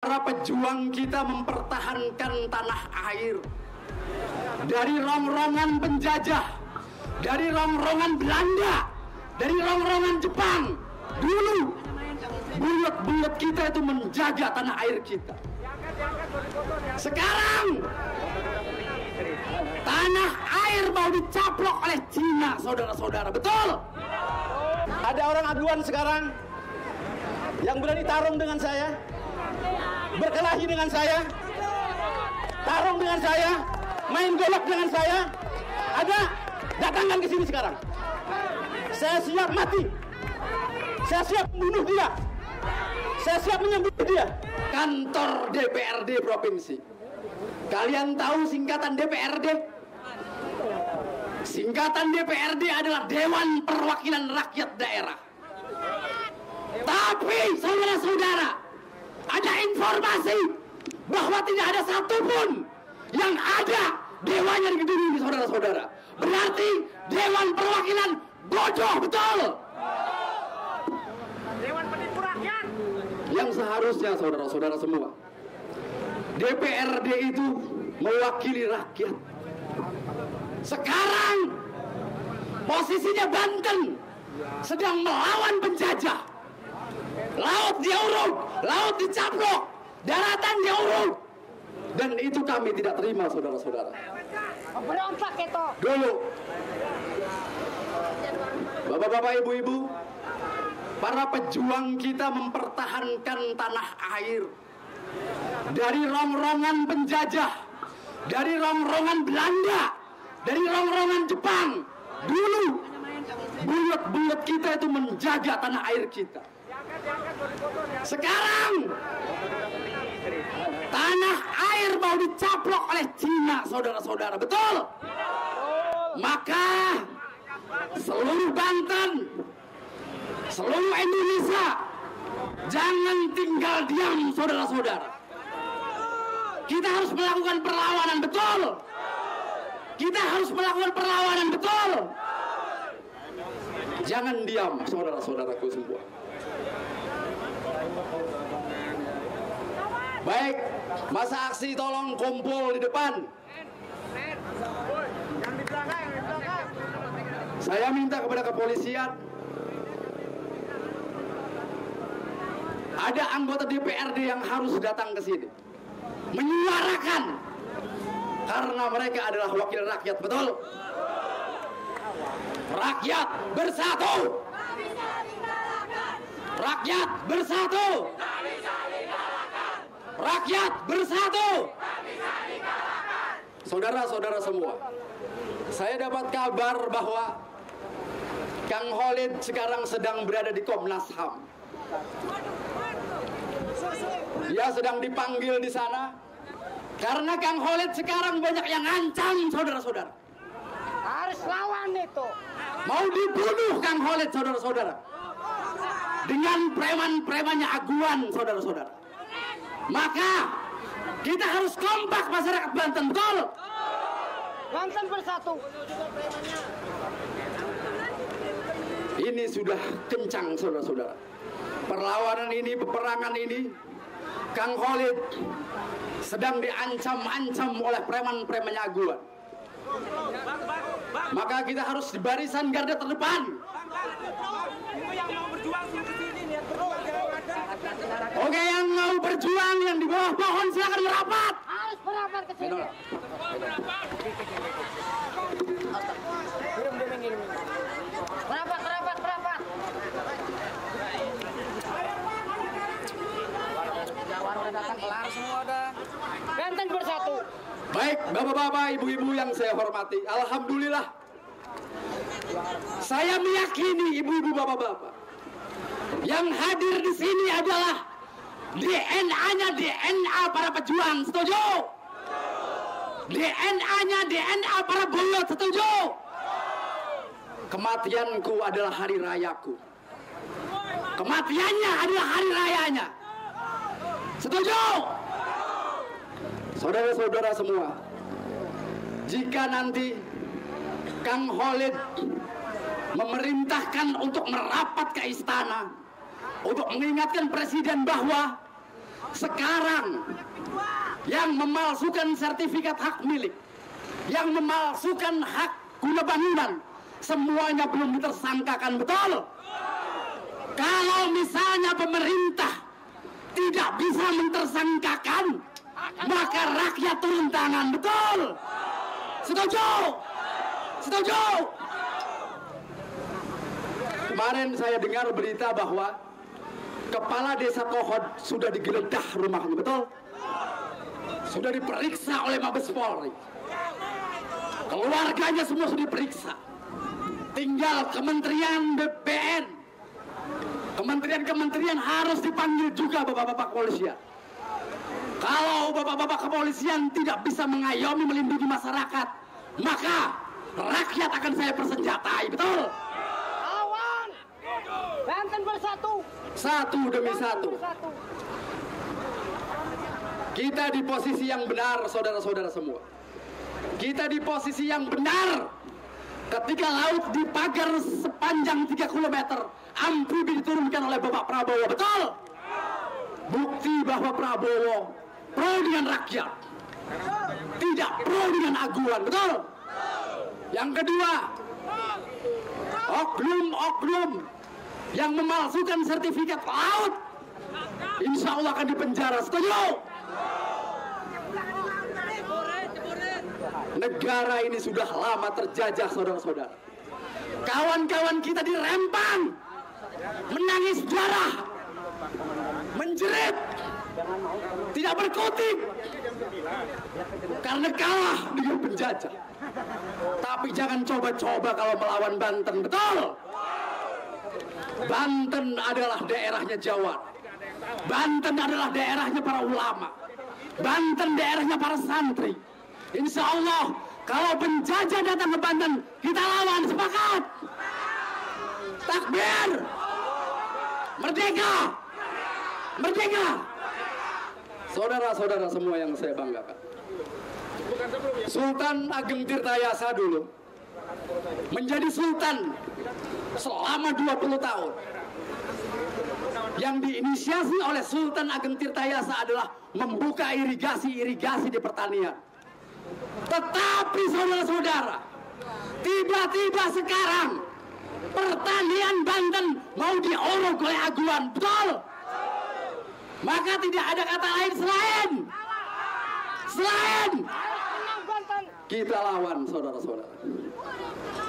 Para pejuang kita mempertahankan tanah air dari rongrongan penjajah, dari rongrongan Belanda, dari rongrongan Jepang. Dulu bulat-bulat kita itu menjaga tanah air kita. Sekarang tanah air mau dicaplok oleh Cina, saudara-saudara. Betul? Ada orang aduan sekarang yang berani tarung dengan saya, berkelahi dengan saya, tarung dengan saya, main golok dengan saya. Ada, datangkan ke sini sekarang. Saya siap mati, saya siap membunuh dia, saya siap menyembelih dia. Kantor DPRD provinsi. Kalian tahu singkatan DPRD? Singkatan DPRD adalah Dewan Perwakilan Rakyat Daerah. Tapi saudara-saudara, ada informasi bahwa tidak ada satupun yang ada dewanya di gedung ini, saudara-saudara. Berarti Dewan Perwakilan bodoh, betul? Dewan Penipu Rakyat. Yang seharusnya saudara-saudara semua, DPRD itu mewakili rakyat. Sekarang posisinya Banten sedang melawan penjajah. Laut diuruk, laut dicaplok, daratan diuruk. Dan itu kami tidak terima, saudara-saudara. Berontak itu. Dulu, bapak-bapak, ibu-ibu, para pejuang kita mempertahankan tanah air dari rongrongan penjajah, dari rongrongan Belanda, dari rongrongan Jepang. Dulu bulat-bulat kita itu menjaga tanah air kita. Sekarang tanah air mau dicaplok oleh Cina, saudara-saudara. Betul? Maka seluruh Banten, seluruh Indonesia, jangan tinggal diam, saudara-saudara. Kita harus melakukan perlawanan, betul? Kita harus melakukan perlawanan, betul? Jangan diam, saudara-saudaraku semua. Baik, masa aksi tolong kumpul di depan. Yang di belakang, yang di belakang. Saya minta kepada kepolisian, ada anggota DPRD yang harus datang ke sini menyuarakan, karena mereka adalah wakil rakyat, betul? Rakyat bersatu, rakyat bersatu, rakyat bersatu. Saudara-saudara semua, saya dapat kabar bahwa Kang Khalid sekarang sedang berada di Komnas HAM. Dia sedang dipanggil di sana karena Kang Khalid sekarang banyak yang ngancam, saudara-saudara. Harus lawan itu. Mau dibunuh Kang Khalid, saudara-saudara, dengan preman-premannya Aguan, saudara-saudara. Maka kita harus kompak, masyarakat Banten, betul? Banten bersatu. Ini sudah kencang, saudara-saudara. Perlawanan ini, peperangan ini, Kang Khalid sedang diancam-ancam oleh preman-premannya Aguan. Maka kita harus di barisan garda terdepan. Oke, yang mau berjuang yang di bawah pohon silakan merapat. Harus merapat ke sini. Merapat, merapat, merapat. Udah datang kelar semua dah. Banten bersatu. Baik, bapak-bapak, ibu-ibu yang saya hormati, alhamdulillah, saya meyakini ibu-ibu, bapak-bapak, yang hadir di sini adalah DNA-nya DNA para pejuang, setuju? DNA-nya DNA para bulut, setuju? Kematianku adalah hari rayaku. Kematiannya adalah hari rayanya. Setuju? Saudara-saudara semua, jika nanti Kang Khalid memerintahkan untuk merapat ke istana untuk mengingatkan presiden bahwa sekarang yang memalsukan sertifikat hak milik, yang memalsukan hak guna bangunan, semuanya belum ditersangkakan, betul? Kalau misalnya pemerintah tidak bisa mentersangkakan, maka rakyat turun tangan, betul? Setuju? Setuju? Kemarin saya dengar berita bahwa kepala desa Kohod sudah digeledah rumahnya, betul? Sudah diperiksa oleh Mabes Polri. Keluarganya semua sudah diperiksa. Tinggal Kementerian BPN, kementerian-kementerian harus dipanggil juga bapak-bapak kepolisian. Kalau bapak-bapak kepolisian tidak bisa mengayomi melindungi masyarakat, maka rakyat akan saya persenjatai, betul? Lawan! Banten bersatu! Satu demi satu. Kita di posisi yang benar, saudara-saudara semua. Kita di posisi yang benar. Ketika laut dipagar sepanjang 3 km, amfibi diturunkan oleh Bapak Prabowo, betul? Bukti bahwa Prabowo pro dengan rakyat, tidak pro dengan aguan, betul? Yang kedua, oknum-oknum yang memalsukan sertifikat laut, insya Allah akan dipenjara, setuju? Negara ini sudah lama terjajah, saudara-saudara. Kawan-kawan kita dirempang, menangis darah, menjerit, tidak berkutik, karena kalah dengan penjajah. Tapi jangan coba-coba kalau melawan Banten, betul? Banten adalah daerahnya Jawa. Banten adalah daerahnya para ulama. Banten daerahnya para santri. Insya Allah kalau penjajah datang ke Banten, kita lawan, sepakat? Takbir! Merdeka! Merdeka! Saudara-saudara semua yang saya banggakan, Sultan Ageng Tirtayasa dulu menjadi sultan selama 20 tahun. Yang diinisiasi oleh Sultan Ageng Tirtayasa adalah membuka irigasi-irigasi di pertanian. Tetapi saudara-saudara, tiba-tiba sekarang pertanian Banten mau diorok oleh aguan, betul? Maka tidak ada kata lain selain kita lawan, saudara-saudara.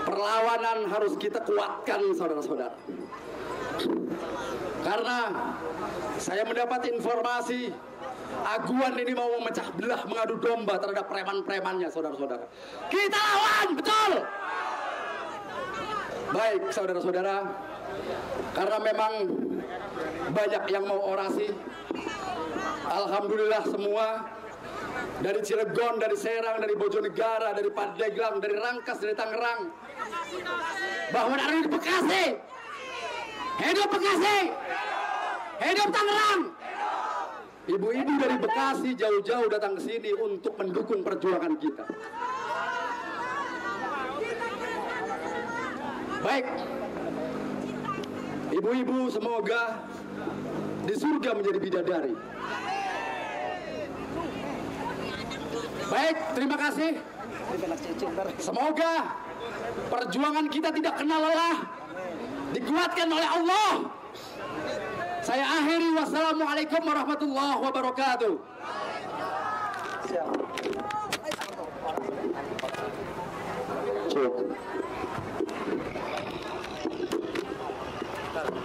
Perlawanan harus kita kuatkan, saudara-saudara. Karena saya mendapat informasi aguan ini mau memecah belah, mengadu domba terhadap preman-premannya, saudara-saudara. Kita lawan, betul? Baik, saudara-saudara, karena memang banyak yang mau orasi. Alhamdulillah semua, dari Cilegon, dari Serang, dari Bojonegara, dari Pandeglang, dari Rangkas, dari Tangerang, bahwa ada di Bekasi. Hidup Bekasi, hidup Tangerang. Ibu-ibu dari Bekasi jauh-jauh datang ke sini untuk mendukung perjuangan kita. Baik, ibu-ibu semoga di surga menjadi bidadari. Baik, terima kasih. Semoga perjuangan kita tidak kenal lelah, dikuatkan oleh Allah. Saya akhiri, wassalamualaikum warahmatullahi wabarakatuh.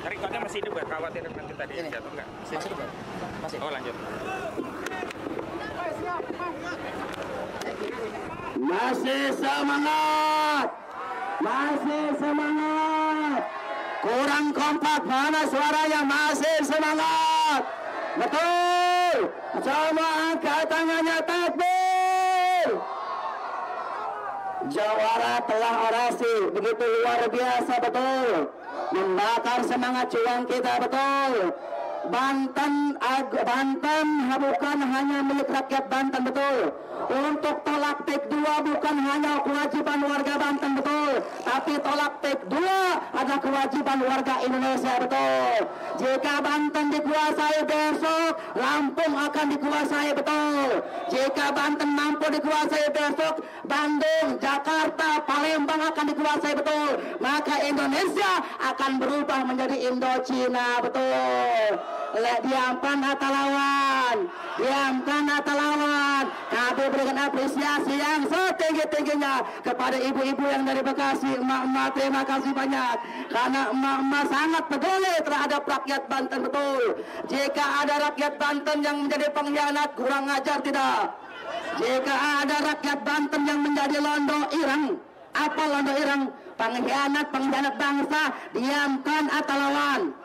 Rekodnya masih hidup gak? Khawatir nanti tadi jatuh nggak? Masih hidup. Masih. Oh, lanjut. Masih semangat, masih semangat. Kurang kompak, mana suaranya? Masih semangat, betul? Semua angkat tangannya, takbir. Jawara telah orasi begitu luar biasa, betul? Membakar semangat juang kita, betul? Banten bukan hanya milik rakyat Banten, betul. Untuk tolak PIK 2 bukan hanya kewajiban warga Banten, betul. Tapi tolak PIK 2 adalah kewajiban warga Indonesia, betul. Jika Banten dikuasai besok, Lampung akan dikuasai, betul. Jika Banten mampu dikuasai besok, Bandung, Jakarta, Palembang akan dikuasai, betul. Maka Indonesia akan berubah menjadi Indochina, betul. Diamkan atau lawan, kami berikan apresiasi yang setinggi-tingginya kepada ibu-ibu yang dari Bekasi, emak-emak, terima kasih banyak karena emak-emak sangat peduli terhadap rakyat Banten, betul. Jika ada rakyat Banten yang menjadi pengkhianat, kurang ajar tidak. Jika ada rakyat Banten yang menjadi londo ireng, apa londo ireng? Pengkhianat bangsa, diamkan atau lawan.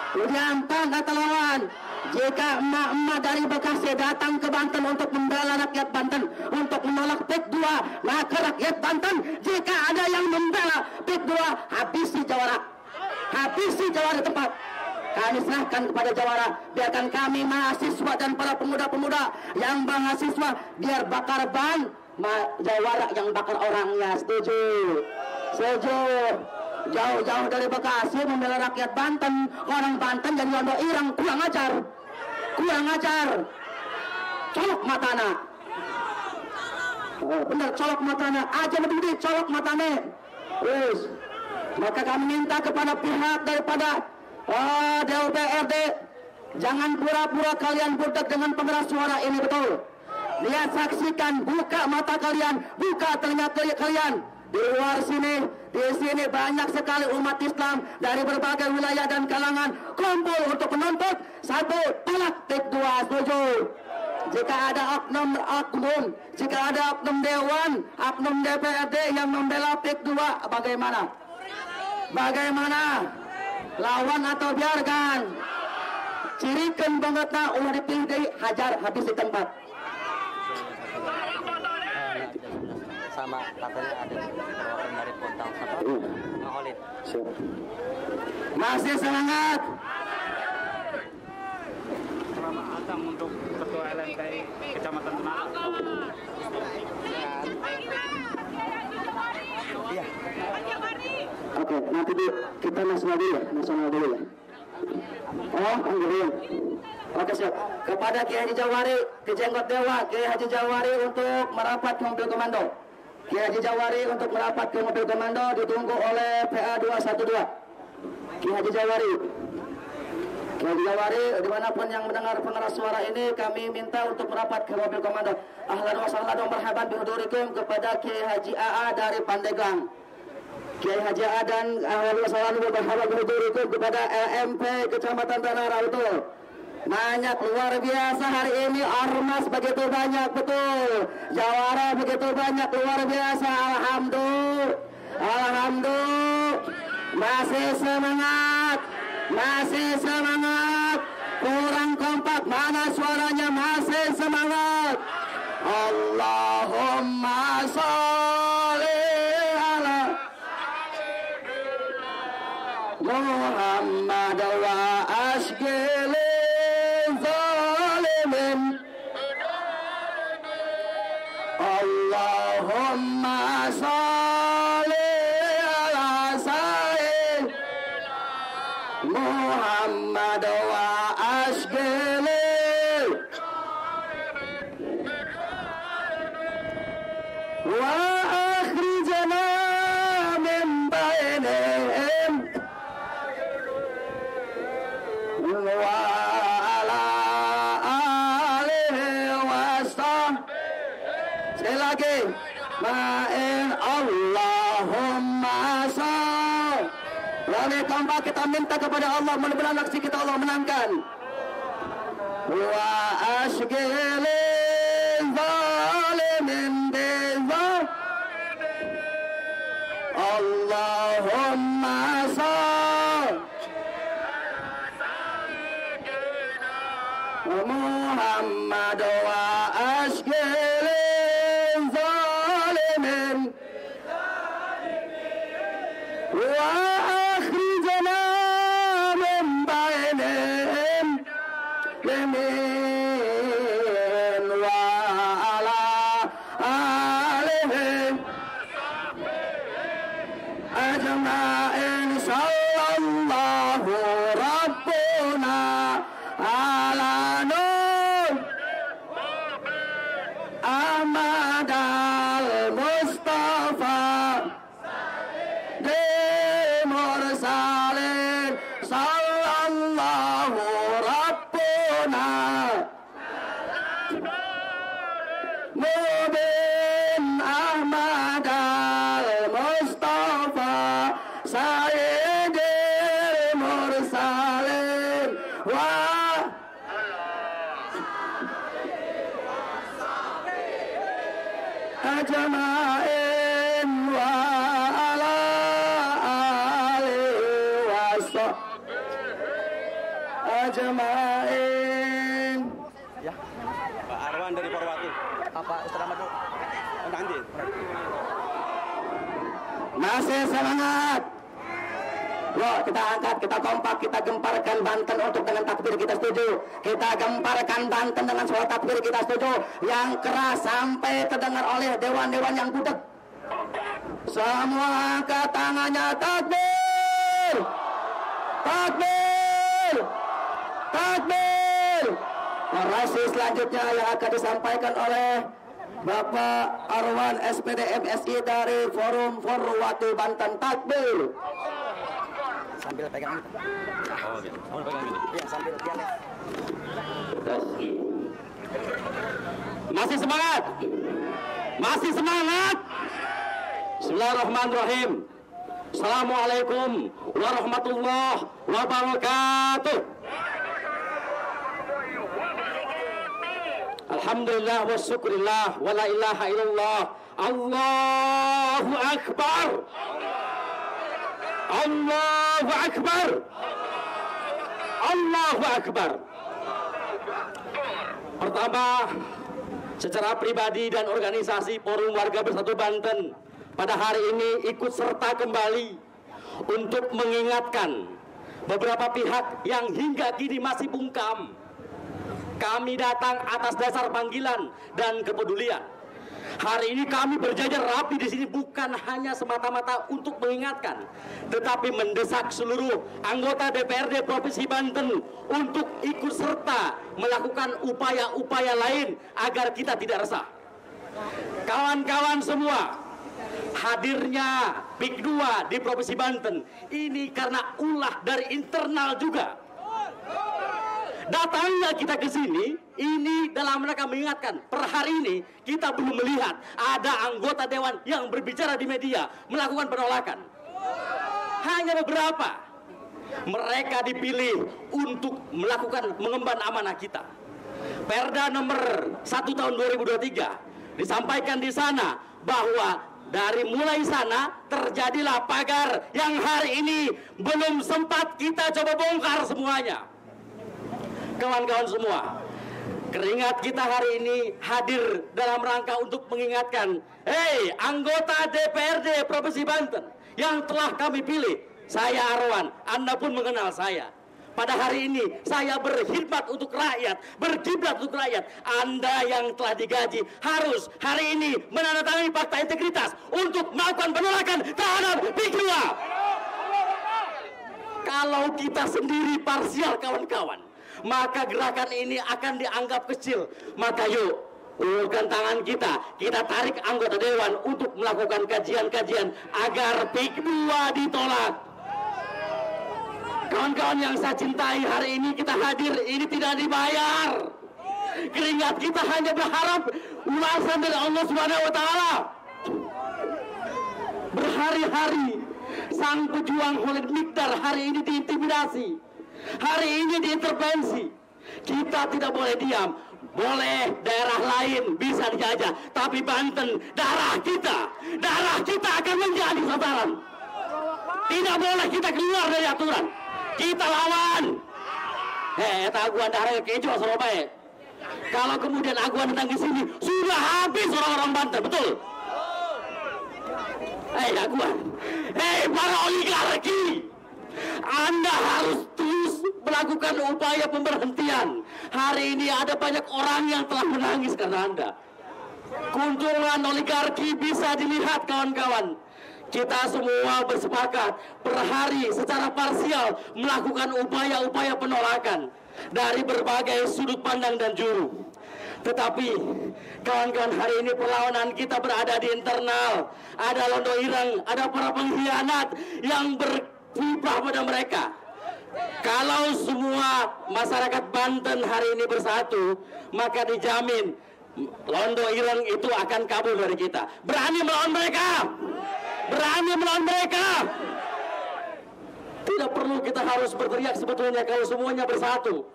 Diamkan atau lawan. Jika emak-emak dari Bekasi datang ke Banten untuk membela rakyat Banten, untuk menolak PIK 2, maka rakyat Banten, jika ada yang membela PIK 2, habisi Jawara. Habisi Jawara tempat. Kami serahkan kepada Jawara. Biarkan kami mahasiswa dan para pemuda-pemuda yang mahasiswa, biar bakar ban, Jawara yang bakar orangnya. Setuju? Setuju. Jauh-jauh dari Bekasi membela rakyat Banten, orang Banten jadi londo ireng, kurang ajar, colok matana, bener colok matana, aja lebih colok matane. Yes. Maka kami minta kepada pihak daripada DPRD, jangan pura-pura kalian budak dengan pengeras suara ini, betul. Lihat, saksikan, buka mata kalian, buka telinga kalian. Di luar sini, di sini banyak sekali umat Islam dari berbagai wilayah dan kalangan kumpul untuk menuntut satu, tolak PIK 2, setuju. Jika ada oknum, jika ada oknum dewan, oknum DPRD yang membela PIK 2, bagaimana? Bagaimana? Lawan atau biarkan? Cirikan banget nak ulah dipilih, hajar habis di tempat. Sama katanya ada perwakilan dari Pontang sama Maholid. Masih semangat. Selamat datang untuk Ketua LMPI Kecamatan Tenara. Iya. Oke, nanti kita nasional dulu ya. Oh, anggurin. Oke, siap. Kepada Kiai Haji Jawari, Kejenggot Dewa, Kiai Haji Jawari untuk merapat ke mobil komando. Kiai Haji Jawari untuk merapat ke mobil komando ditunggu oleh PA 212. Kiai Haji Jawari. Kiai Haji Jawari, dimanapun yang mendengar pengeras suara ini, kami minta untuk merapat ke mobil komando. Ahlan wa sahlan wa marhaban bihudurikum kepada Kiai Haji AA dari Pandeglang. Kiai Haji AA dan ahlan wa sahlan wa marhaban bihudurikum kepada LMP Kecamatan Tanara, betul. Banyak, luar biasa hari ini, ormas begitu banyak, betul. Jawara begitu banyak, luar biasa. Alhamdulillah. Masih semangat. Kurang kompak, mana suaranya? Masih semangat. Allahumma sholli ala Muhammad wa ashghil Allahumma sholli ala sayyidina Muhammad wa ashghil wa akhrijna min bainihim wa ala alihi sekali lagi, ma'in Allahumma sholli. Lalu kompak kita minta kepada Allah, mudah-mudahan aksi kita Allah menangkan. Wa ashghilin zalimin bizal. Allahumma sholli Muhammad wa ashghilin zalimin wa akhrijna min bainihim ajma'in wa ala alihi wasahbihi ajma'in. Ya, Pak Arwan dari Parwati. apa Ustaz Ahmad dulu? Oh, nanti. Masih semangat. Yuk kita angkat, kita kompak, kita gemparkan Banten untuk dengan takbir kita setuju. Kita gemparkan Banten dengan suara takbir kita setuju. Yang keras sampai terdengar oleh dewan-dewan yang budek. Semua angkat tangannya, takbir! Takbir! Takbir! Orasi selanjutnya yang akan disampaikan oleh Bapak Arwan SPD MSI dari Forum Parwati Banten. Takbir! Sambil pegang ini. Oh, oke. Kamu pegang ini. Iya, sambil tiang. Masih semangat? Masih semangat? Bismillahirrahmanirrahim. Assalamualaikum warahmatullahi wabarakatuh. Alhamdulillah wa syukurillah wa la ilaha illallah. Allahu Akbar. Allahu Akbar. Allahu Akbar. Pertama, secara pribadi dan organisasi Forum Warga Bersatu Banten pada hari ini ikut serta kembali untuk mengingatkan beberapa pihak yang hingga kini masih bungkam. Kami datang atas dasar panggilan dan kepedulian. Hari ini kami berjajar rapi di sini bukan hanya semata-mata untuk mengingatkan, tetapi mendesak seluruh anggota DPRD Provinsi Banten untuk ikut serta melakukan upaya-upaya lain agar kita tidak resah. Kawan-kawan semua, hadirnya PIK 2 di Provinsi Banten ini karena ulah dari internal juga. Datangnya kita ke sini, ini dalam rangka mengingatkan, per hari ini kita belum melihat ada anggota dewan yang berbicara di media melakukan penolakan. Hanya beberapa. Mereka dipilih untuk melakukan mengemban amanah kita. Perda nomor 1 tahun 2023 disampaikan di sana bahwa dari mulai sana terjadilah pagar yang hari ini belum sempat kita coba bongkar semuanya. Kawan-kawan semua, keringat kita hari ini hadir dalam rangka untuk mengingatkan, hei anggota DPRD Provinsi Banten yang telah kami pilih, saya Arwan, Anda pun mengenal saya. Pada hari ini saya berkhidmat untuk rakyat, berkiblat untuk rakyat. Anda yang telah digaji harus hari ini menandatangani fakta integritas untuk melakukan penolakan terhadap PIK 2. Kalau kita sendiri parsial kawan-kawan, maka gerakan ini akan dianggap kecil. Maka yuk, ulurkan tangan kita tarik anggota dewan untuk melakukan kajian-kajian agar PIK 2 ditolak. Kawan-kawan yang saya cintai, hari ini kita hadir, ini tidak dibayar. Keringat kita hanya berharap ulasan dari Allah Subhanahu wa Ta'ala. Berhari-hari sang pejuang Khalid Miqdar hari ini diintimidasi, hari ini diintervensi. Kita tidak boleh diam. Boleh daerah lain bisa dijajah, tapi Banten, darah kita akan menjadi sasaran. Tidak boleh kita keluar dari aturan. Kita lawan. Aguan darah kejo Surabaya. Kalau kemudian Aguan datang ke sini, sudah habis orang-orang Banten, betul? Aguan, para oligarki, Anda harus terus melakukan upaya pemberhentian. Hari ini ada banyak orang yang telah menangis karena Anda. Keuntungan oligarki bisa dilihat kawan-kawan. Kita semua bersepakat per hari secara parsial melakukan upaya-upaya penolakan dari berbagai sudut pandang dan juru. Tetapi kawan-kawan, hari ini perlawanan kita berada di internal. Ada londo ireng, ada para pengkhianat yang berkiprah pada mereka. Kalau semua masyarakat Banten hari ini bersatu, maka dijamin londo ireng itu akan kabur dari kita. Berani melawan mereka, berani melawan mereka. Tidak perlu kita harus berteriak sebetulnya kalau semuanya bersatu.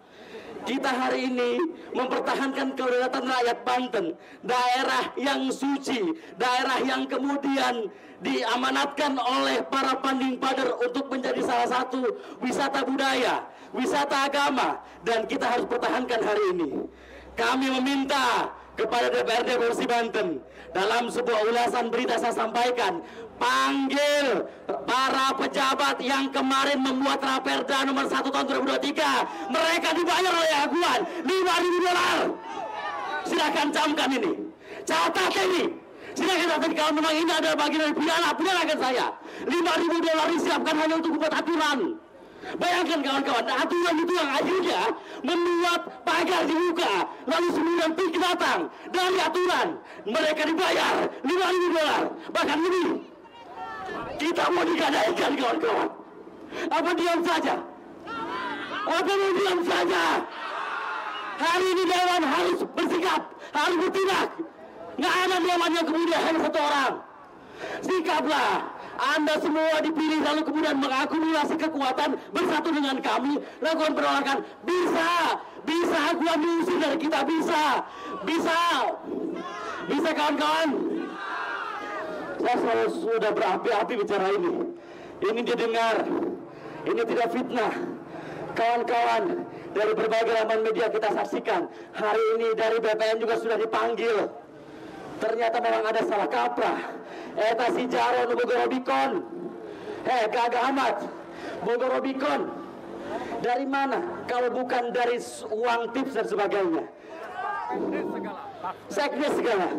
Kita hari ini mempertahankan kedaulatan rakyat Banten, daerah yang suci, daerah yang kemudian diamanatkan oleh para panding pader untuk menjadi salah satu wisata budaya, wisata agama, dan kita harus pertahankan hari ini. Kami meminta kepada DPRD Provinsi Banten, dalam sebuah ulasan berita saya sampaikan, panggil para pejabat yang kemarin membuat Raperda nomor 1 tahun 2023. Mereka dibayar oleh Aguan $5.000. Silakan camkan ini, catat ini. Silakan catat, kalau memang ini adalah bagian dari pidanakan saya. $5.000 disiapkan hanya untuk membuat aturan. Bayangkan kawan-kawan, aturan itu yang akhirnya membuat pagar dibuka, lalu 9 pik datang dari aturan. Mereka dibayar $5.000, bahkan lebih. Kita mau digadaikan kawan-kawan. Apa diam saja? Apa mau diam saja? Hari ini Dewan harus bersikap, harus bertindak. Nggak ada Dewan yang kemudian hanya satu orang. Sikaplah. Anda semua dipilih lalu kemudian mengakumulasi kekuatan, bersatu dengan kami, lakukan penolakan. Bisa Aguan diusir dari kita, bisa kawan-kawan. Saya selalu sudah berapi-api bicara ini. Ini didengar, ini tidak fitnah. Kawan-kawan dari berbagai laman media kita saksikan, hari ini dari BPN juga sudah dipanggil. Ternyata memang ada salah kaprah. Eta si Jaro nu boga Robicon. Kagak amat. Boga Robicon. Dari mana? Kalau bukan dari uang tips dan sebagainya. Sekdes segala.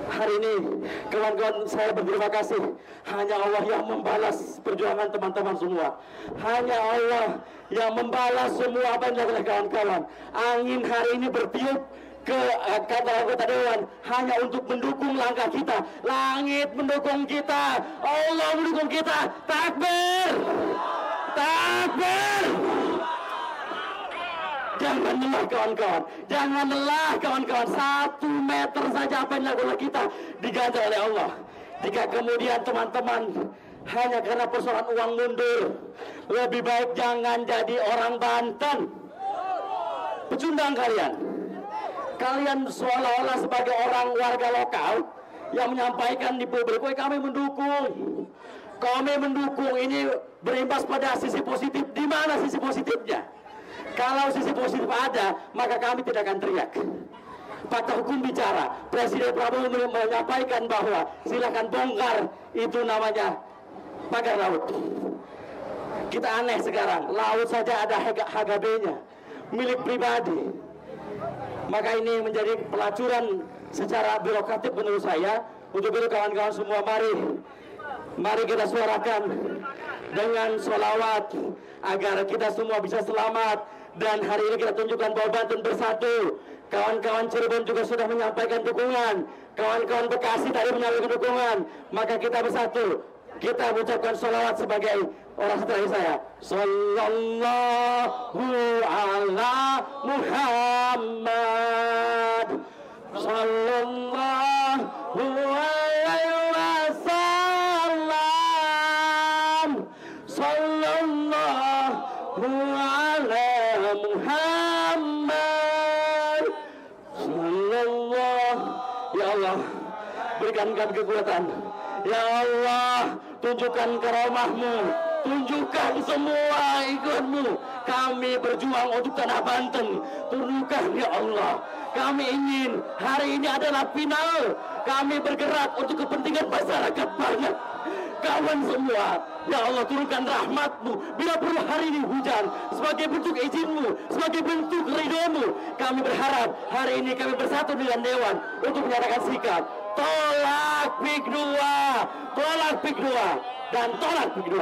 Hari ini kawan-kawan saya berterima kasih. Hanya Allah yang membalas perjuangan teman-teman semua. Hanya Allah yang membalas semua apa yang dilakukan kawan-kawan. Angin hari ini bertiup ke kantor anggota Dewan hanya untuk mendukung langkah kita. Langit mendukung kita, Allah mendukung kita. Takbir, takbir. Jangan lelah kawan-kawan, jangan lelah kawan-kawan. 1 meter saja apa yang dilakukan oleh kita diganti oleh Allah. Jika kemudian teman-teman hanya karena persoalan uang mundur, lebih baik jangan jadi orang Banten. Pecundang kalian. Kalian seolah-olah sebagai orang warga lokal yang menyampaikan di publik, kami mendukung. Kami mendukung, ini berimbas pada sisi positif. Di mana sisi positifnya? Kalau sisi positif ada, maka kami tidak akan teriak. Fakta hukum bicara, Presiden Prabowo menyampaikan bahwa silakan bongkar itu namanya pagar laut. Kita aneh sekarang, laut saja ada HGB-nya, milik pribadi. Maka ini menjadi pelacuran secara birokratik menurut saya. Untuk itu kawan-kawan semua, mari kita suarakan dengan sholawat agar kita semua bisa selamat. Dan hari ini kita tunjukkan bahwa Banten bersatu. Kawan-kawan Cirebon juga sudah menyampaikan dukungan. Kawan-kawan Bekasi tadi menyampaikan dukungan. Maka kita bersatu. Kita mengucapkan sholawat sebagai orang setelah saya. Sallallahu ala Muhammad. Sallallahu alaihi wasallam. Sallallahu ala Muhammad. Sallallahu. Ya Allah, berikan kami kekuatan. Ya Allah, tunjukkan karomah-Mu, tunjukkan semua ikutmu. Kami berjuang untuk tanah Banten. Tunjukkan ya Allah. Kami ingin hari ini adalah final. Kami bergerak untuk kepentingan masyarakat banyak. Kawan semua, ya Allah, turunkan rahmat-Mu. Bila perlu hari ini hujan, sebagai bentuk izin-Mu, sebagai bentuk ridho-Mu. Kami berharap hari ini kami bersatu dengan Dewan untuk menyatakan sikap. Tolak PIK 2, tolak PIK 2, dan tolak PIK 2.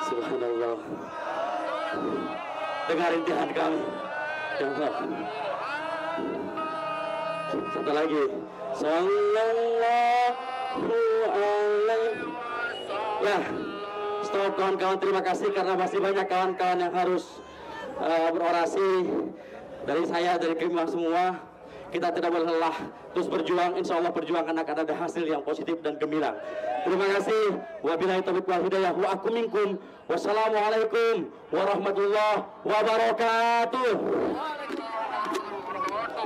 Subhanallah. Dengar intihan kami. Ya Allah. Satu lagi. Sallallahu alaihi. Ya. Stop kawan-kawan, terima kasih karena masih banyak kawan-kawan yang harus berorasi. Dari saya, dari kalian semua, kita tidak boleh lelah, terus berjuang. Insya Allah perjuangan akan ada hasil yang positif dan gemilang. Terima kasih. Wabillahi taufiq wal hidayah wa akum minkum. Wassalamualaikum warahmatullahi wabarakatuh.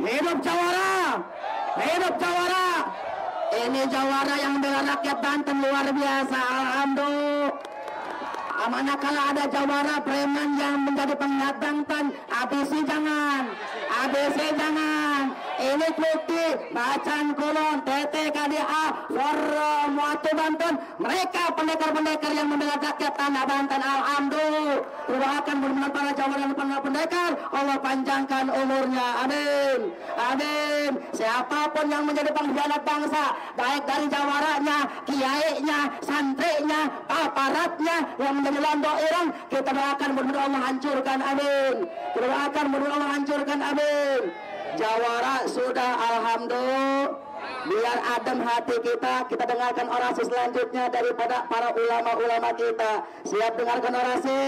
Hidup Jawara, hidup Jawara. Ini Jawara yang membela rakyat Banten luar biasa. Alhamdulillah. Manakala ada Jawara preman yang menjadi penghinaan Banten, ABC jangan, ABC jangan. Ini bukti bacaan kulon TTKDA Forum Waktu Banten. Mereka pendekar-pendekar yang membela rakyat tanah Banten. Alhamdulillah. Doakan mudah-mudahan para Jawara dan para pendekar Allah panjangkan umurnya. Amin, amin. Siapapun yang menjadi pengkhianat bangsa, baik dari Jawaranya, kiainya, santrinya, aparatnya yang menjadi londo irang, kita doakan mudah-mudahan Allah hancurkan. Amin. Kita doakan mudah-mudahan Allah hancurkan. Amin. Jawara sudah, alhamdulillah. Biar adem hati kita dengarkan orasi selanjutnya daripada para ulama-ulama kita. Siap dengarkan orasi?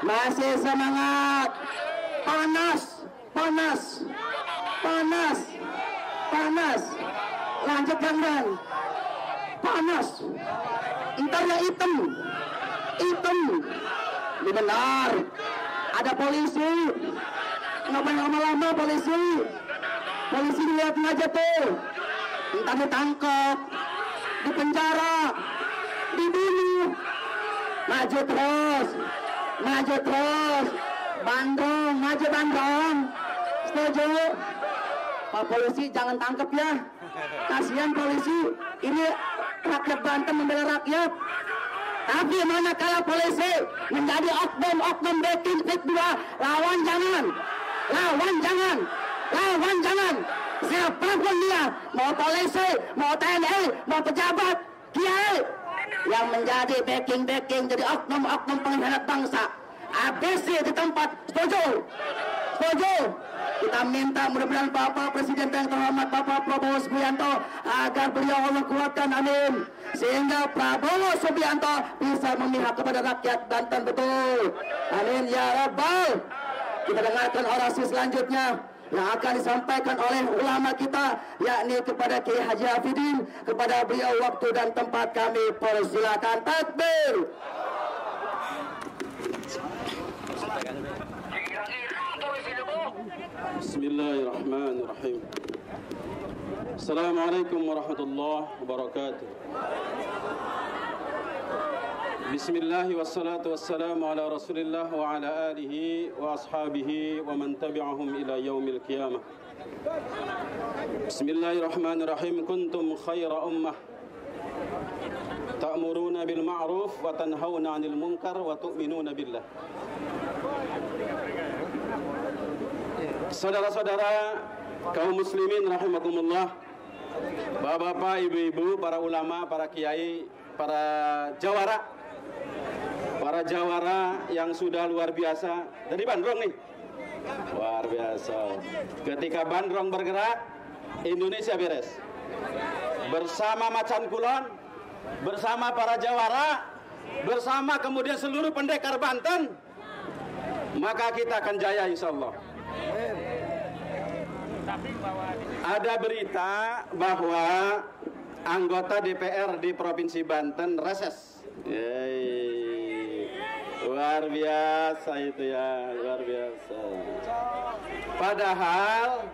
Masih semangat? Panas, panas, panas, panas. Lanjut jangan. Panas. Entarnya hitam, hitam. Ini benar. Ada polisi. Ngapain lama-lama polisi? Polisi lihat aja tuh. Entah ditangkap, dipenjara, dibunuh. Maju terus, maju terus. Bandung, maju Bandung. Setuju? Pak polisi jangan tangkap ya. Kasihan polisi. Ini rakyat Banten membela rakyat. Tapi manakala polisi menjadi oknum backing fit 2, lawan jangan. Lawan jangan, lawan jangan. Siapapun dia, mau polisi, mau TNI, mau pejabat, kiai yang menjadi backing jadi oknum pengkhianat bangsa. ABC di tempat. Setuju? Setuju? Kita minta mudah-mudahan Bapak Presiden yang terhormat Bapak Prabowo Subianto agar beliau Allah kuatkan, amin. Sehingga Prabowo Subianto bisa memihak kepada rakyat Banten, betul. Amin ya Rabbal. Kita dengarkan orasi selanjutnya yang akan disampaikan oleh ulama kita, yakni kepada Kiai Haji Hafidin. Kepada beliau waktu dan tempat kami persilakan. Takbir. Bismillahirrahmanirrahim. Assalamualaikum warahmatullahi wabarakatuh. Bismillah wassalatu wassalamu ala rasulillah wa ala alihi wa ashabihi wa man tabi'ahum ila yaumil qiyamah. Bismillahirrahmanirrahim. Kuntum khaira ummah ta'muruna bil ma'ruf wa tanhauna 'anil munkar wa tu'minuna billah. Saudara-saudara kaum muslimin rahimakumullah, bapak-bapak, ibu-ibu, para ulama, para kiai, para jawara, para jawara yang sudah luar biasa dari Bandrong nih, luar biasa. Ketika Bandrong bergerak, Indonesia beres. Bersama Macan Kulon, bersama para jawara, bersama kemudian seluruh pendekar Banten, maka kita akan jaya insya Allah. Ada berita bahwa anggota DPR di Provinsi Banten reses. Luar biasa itu ya, luar biasa. Padahal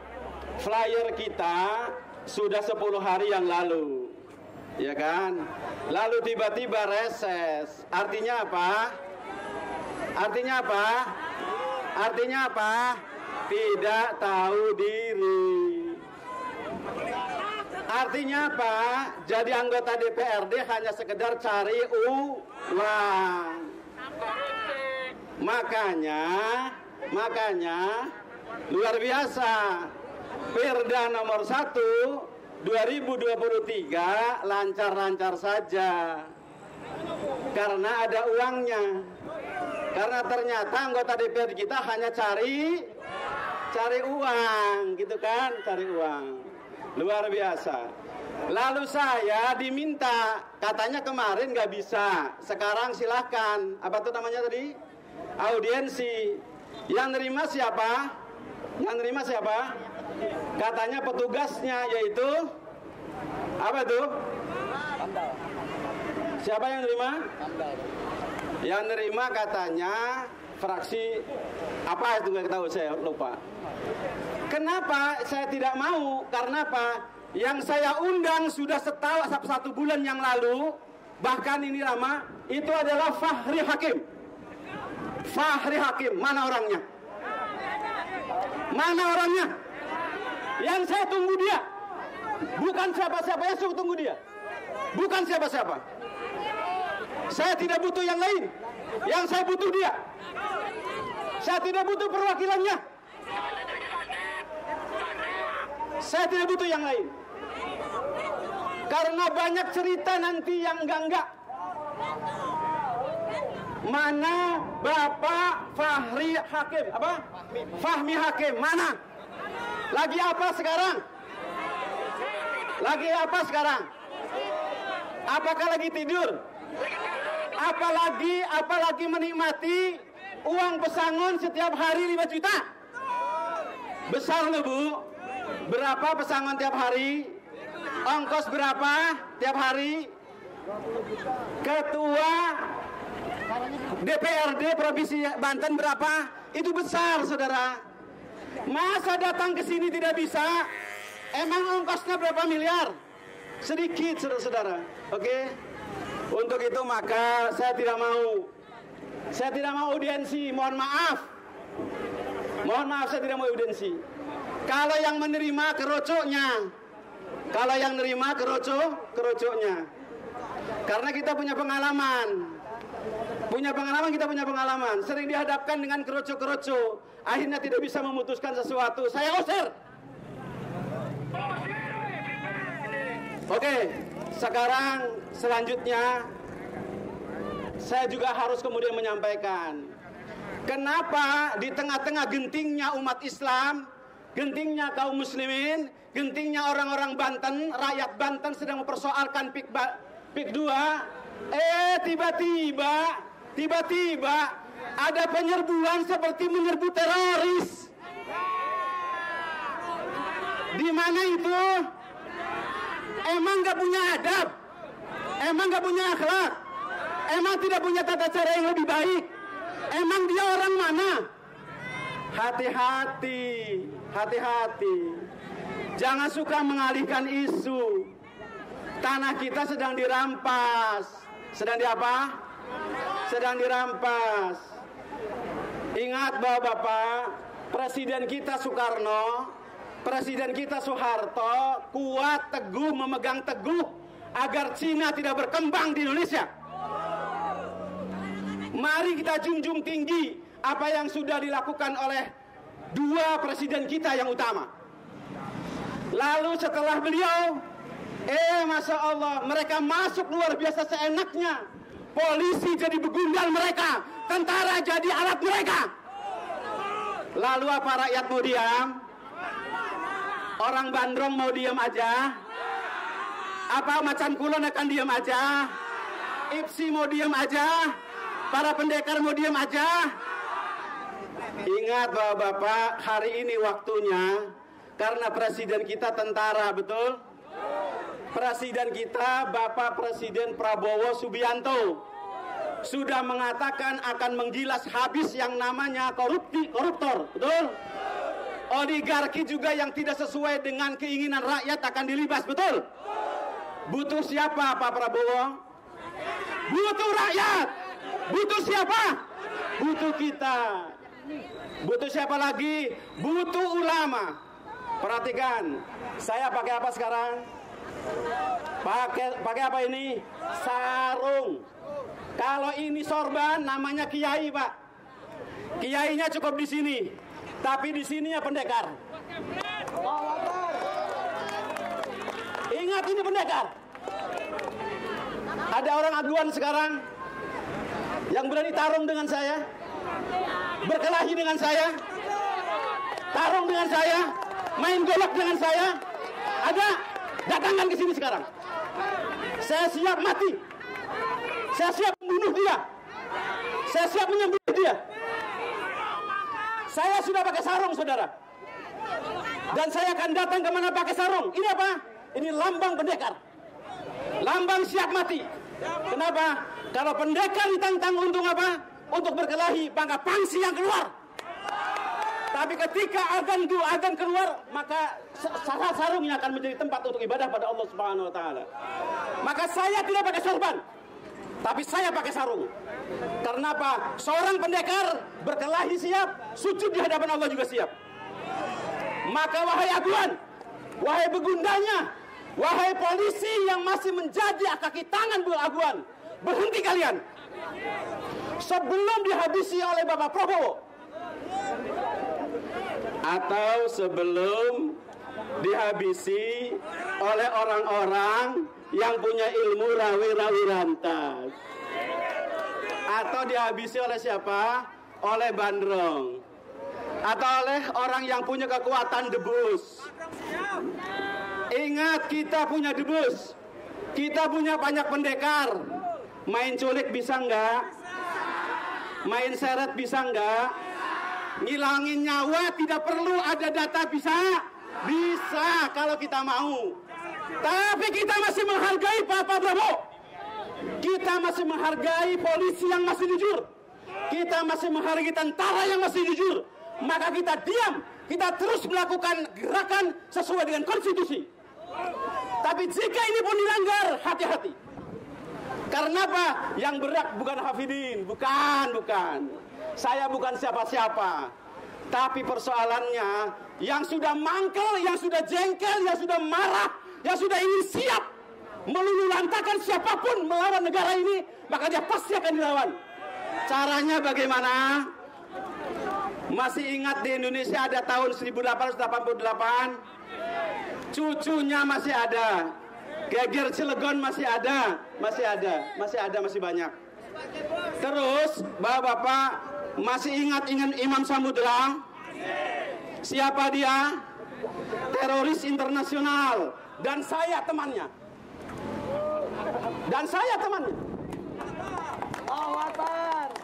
flyer kita sudah 10 hari yang lalu, ya kan? Lalu tiba-tiba reses. Artinya apa? Artinya apa? Artinya apa? Tidak tahu diri. Artinya apa? Jadi anggota DPRD hanya sekedar cari uang. Makanya luar biasa. Perda nomor 1 2023 lancar-lancar saja. Karena ada uangnya. Karena ternyata anggota DPR kita hanya cari uang, gitu kan, cari uang. Luar biasa. Lalu saya diminta, katanya kemarin nggak bisa, sekarang silahkan. Apa tuh namanya tadi? Audiensi. Yang nerima siapa? Yang nerima siapa? Katanya petugasnya yaitu apa tuh? Siapa yang nerima? Yang nerima katanya fraksi apa itu nggak tahu, saya lupa. Kenapa saya tidak mau? Karena apa? Yang saya undang sudah satu bulan yang lalu, bahkan ini lama, itu adalah Fahri Hakim. Fahri Hakim, mana orangnya? Mana orangnya? Yang saya tunggu dia. Bukan siapa-siapa yang saya tunggu dia. Bukan siapa-siapa. Saya tidak butuh yang lain. Yang saya butuh dia. Saya tidak butuh perwakilannya. Saya tidak butuh yang lain. Karena banyak cerita nanti yang enggak. Mana Bapak Fahri Hakim? Apa? Fahmi Hakim. Mana? Lagi apa sekarang? Lagi apa sekarang? Apakah lagi tidur? Apalagi menikmati uang pesangon setiap hari 5 juta? Besar loh Bu. Berapa pesangon tiap hari? Ongkos berapa tiap hari? Ketua DPRD Provinsi Banten berapa? Itu besar, saudara. Masa datang ke sini tidak bisa? Emang ongkosnya berapa miliar? Sedikit, saudara-saudara. Oke? Untuk itu maka saya tidak mau. Saya tidak mau audiensi, mohon maaf. Mohon maaf, saya tidak mau audiensi. Kalau yang menerima kerocoknya. Kalau yang nerima kerocoknya. Karena kita punya pengalaman. Kita punya pengalaman. Sering dihadapkan dengan kerocok-kerocok. Akhirnya tidak bisa memutuskan sesuatu. Saya usir. Oke, sekarang selanjutnya saya juga harus kemudian menyampaikan. Kenapa di tengah-tengah gentingnya umat Islam, gentingnya kaum muslimin, gentingnya orang-orang Banten, rakyat Banten sedang mempersoalkan PIK 2, tiba-tiba ada penyerbuan seperti menyerbu teroris. Di mana itu? Emang gak punya adab? Emang gak punya akhlak? Emang tidak punya tata cara yang lebih baik? Emang dia orang mana? Hati-hati. Jangan suka mengalihkan isu. Tanah kita sedang dirampas. Sedang dirampas. Ingat Bapak, Presiden kita Soekarno, Presiden kita Soeharto kuat, teguh, memegang teguh agar Cina tidak berkembang di Indonesia. Mari kita junjung tinggi apa yang sudah dilakukan oleh dua presiden kita yang utama. Lalu setelah beliau, Masya Allah, mereka masuk luar biasa seenaknya. Polisi jadi begundal mereka, tentara jadi alat mereka. Lalu apa rakyat mau diam? Orang Bandrong mau diam aja? Apa Macan Kulon akan diam aja? IPSI mau diam aja? Para pendekar mau diam aja? Ingat Bapak, hari ini waktunya. Karena presiden kita tentara, betul? Presiden kita Bapak Presiden Prabowo Subianto sudah mengatakan akan menggilas habis yang namanya koruptor, betul? Oligarki juga yang tidak sesuai dengan keinginan rakyat akan dilibas, betul? Butuh siapa Pak Prabowo? Butuh rakyat. Butuh siapa? Butuh kita. Butuh siapa lagi? Butuh ulama. Perhatikan, saya pakai apa sekarang? Pakai apa ini? Sarung. Kalau ini sorban namanya kiai, Pak. Kiainya cukup di sini. Tapi di sininya pendekar. Ingat ini pendekar. Ada orang aduan sekarang yang berani tarung dengan saya, berkelahi dengan saya, tarung dengan saya, main golok dengan saya. Ada, datangkan ke sini sekarang. Saya siap mati. Saya siap membunuh dia. Saya siap menyembelih dia. Saya sudah pakai sarung, saudara. Dan saya akan datang kemana pakai sarung. Ini apa? Ini lambang pendekar. Lambang siap mati. Kenapa? Kalau pendekar ditantang untuk apa? Untuk berkelahi, maka pangsi yang keluar. Tapi ketika azan keluar, maka sarungnya akan menjadi tempat untuk ibadah pada Allah Subhanahu wa taala. Maka saya tidak pakai sorban, tapi saya pakai sarung. Karena apa? Seorang pendekar berkelahi siap, sujud di hadapan Allah juga siap. Maka wahai aguan, wahai begundanya, wahai polisi yang masih menjadi kaki tangan aguan, berhenti kalian. Sebelum dihabisi oleh Bapak Prabowo, atau sebelum dihabisi oleh orang-orang yang punya ilmu rawi-rawi rantas, atau dihabisi oleh siapa? Oleh Bandrong, atau oleh orang yang punya kekuatan debus. Ingat, kita punya debus, kita punya banyak pendekar. Main culik bisa enggak? Main seret bisa enggak? Ngilangin nyawa tidak perlu ada data bisa? Bisa kalau kita mau. Tapi kita masih menghargai Pak Prabowo. Kita masih menghargai polisi yang masih jujur. Kita masih menghargai tentara yang masih jujur. Maka kita diam. Kita terus melakukan gerakan sesuai dengan konstitusi. Tapi jika ini pun dilanggar, hati-hati. Karena apa? Yang berhak bukan Hafidin, bukan. Saya bukan siapa-siapa. Tapi persoalannya, yang sudah mangkel, yang sudah jengkel, yang sudah marah, yang sudah ingin siap melululantakan siapapun melawan negara ini, maka dia pasti akan dilawan. Caranya bagaimana? Masih ingat di Indonesia ada tahun 1888? Cucunya masih ada. Geger Cilegon masih ada, masih banyak. Terus, bapak-bapak masih ingat Imam Samudra? Siapa dia? Teroris internasional. Dan saya temannya.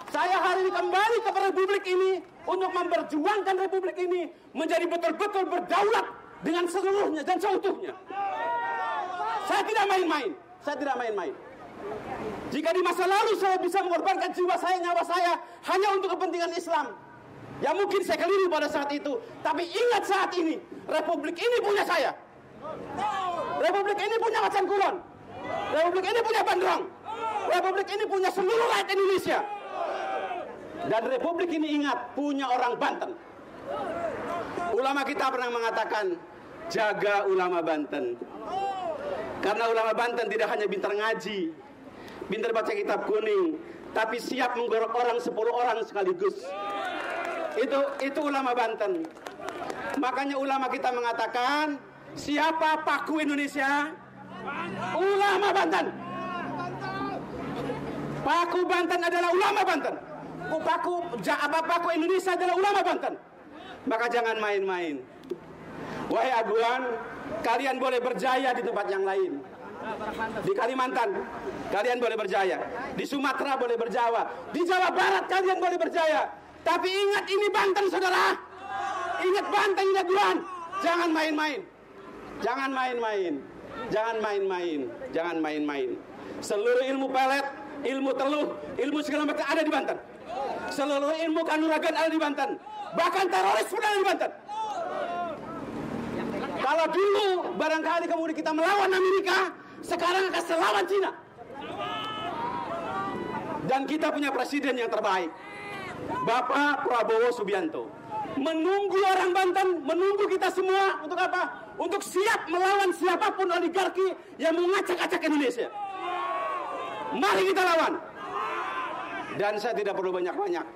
Saya hari ini kembali ke Republik ini untuk memperjuangkan Republik ini menjadi betul-betul berdaulat dengan seluruhnya dan seutuhnya. Saya tidak main-main. Jika di masa lalu saya bisa mengorbankan jiwa saya, nyawa saya hanya untuk kepentingan Islam, ya mungkin saya keliru pada saat itu. Tapi ingat saat ini, Republik ini punya saya. Republik ini punya Macan Kulon. Republik ini punya Bandrong. Republik ini punya seluruh rakyat Indonesia. Dan Republik ini ingat, punya orang Banten. Ulama kita pernah mengatakan, jaga ulama Banten. Karena ulama Banten tidak hanya pintar ngaji, pintar baca kitab kuning, tapi siap menggorok orang 10 orang sekaligus. Itu ulama Banten. Makanya ulama kita mengatakan, siapa paku Indonesia? Ulama Banten. Paku Banten adalah ulama Banten. Paku Indonesia adalah ulama Banten. Maka jangan main-main. Wahai aguan, kalian boleh berjaya di tempat yang lain. Di Kalimantan, kalian boleh berjaya. Di Sumatera boleh berjaya. Di Jawa Barat kalian boleh berjaya. Tapi ingat, ini Banten, saudara. Ingat Banten, ini aguan. Jangan main-main. Seluruh ilmu pelet, ilmu teluh, ilmu segala macam ada di Banten. Seluruh ilmu kanuragan ada di Banten. Bahkan teroris pun ada di Banten. Kalau dulu barangkali kemudian kita melawan Amerika, sekarang akan melawan Cina. Dan kita punya presiden yang terbaik, Bapak Prabowo Subianto. Menunggu orang Banten, menunggu kita semua untuk apa? Untuk siap melawan siapapun oligarki yang mengacak-acak Indonesia. Mari kita lawan. Dan saya tidak perlu banyak-banyak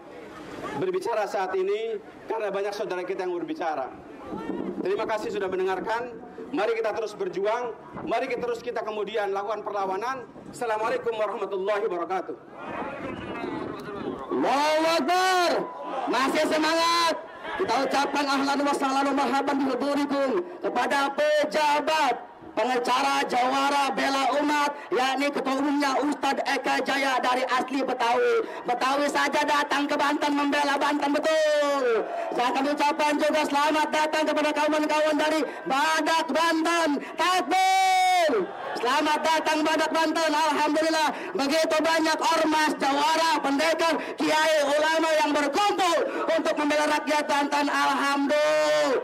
berbicara saat ini, karena banyak saudara kita yang berbicara. Terima kasih sudah mendengarkan. Mari kita terus berjuang. Mari kita kemudian lakukan perlawanan. Assalamualaikum warahmatullahi wabarakatuh. Allahu Akbar. Masih semangat. Kita ucapkan ahlan wa sahlan wa marhaban bihudurikum kepada pejabat, pengacara jawara bela umat, yakni ketua umumnya Ustadz Eka Jaya dari asli Betawi. Betawi saja datang ke Banten membela Banten, betul. Saya kami ucapkan juga selamat datang kepada kawan-kawan dari Badak Banten. Takbir! Selamat datang Badak Banten. Alhamdulillah, begitu banyak ormas, jawara, pendekar, kiai, ulama yang berkumpul untuk membela rakyat Banten. Alhamdulillah.